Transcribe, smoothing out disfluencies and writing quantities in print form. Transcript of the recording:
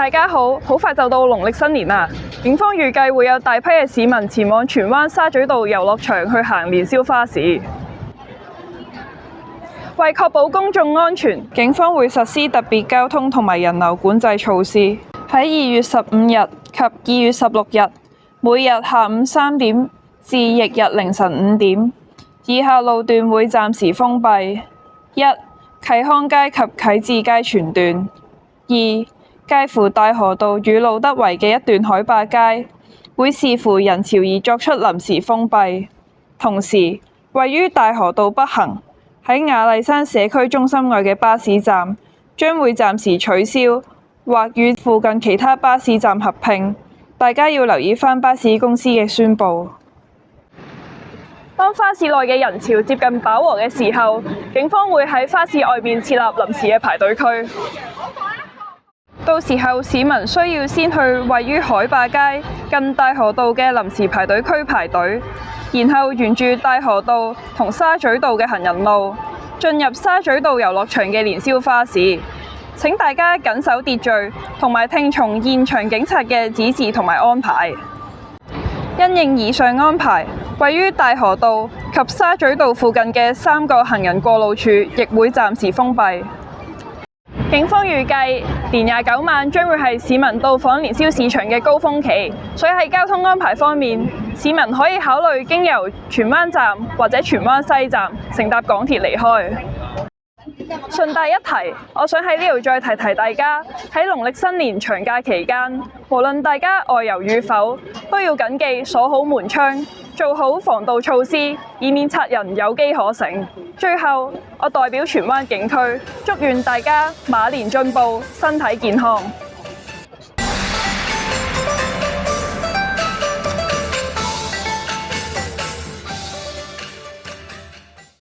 大家好，好快就到農曆新年啦！警方預計會有大批嘅市民前往荃灣沙咀道遊樂場去行年宵花市。為確保公眾安全，警方會實施特別交通同埋人流管制措施。喺2月15日及2月16日，每日下午3點至翌日凌晨5點，以下路段會暫時封閉： 1. 啟康街及啟智街全段； 2. 介乎大河道與路德圍嘅一段海壩街，會視乎人潮而作出臨時封閉。同時，位於大河道北行喺雅麗珊社區中心外嘅巴士站，將會暫時取消或與附近其他巴士站合併。大家要留意返巴士公司嘅宣佈。當花市內嘅人潮接近飽和嘅時候，警方會喺花市外面設立臨時嘅排隊區。到時候市民需要先去位於海壩街近大河道嘅臨時排隊區排隊，然後沿住大河道同沙咀道嘅行人路進入沙咀道遊樂場嘅年宵花市。請大家緊守秩序，同埋聽從現場警察嘅指示同埋安排。因應以上安排，位於大河道及沙咀道附近嘅3個行人過路處亦會暫時封閉。警方預計年29晚將會係市民到訪年宵市場嘅高峰期，所以喺交通安排方面，市民可以考慮經由荃灣站或者荃灣西站乘搭港鐵離開。順帶一提，我想喺呢度再提提大家，喺農曆新年長假期間，無論大家外遊與否，都要謹記鎖好門窗，做好防盜措施，以免賊人有機可乘。最後，我代表荃灣警區，祝願大家馬年進步，身體健康。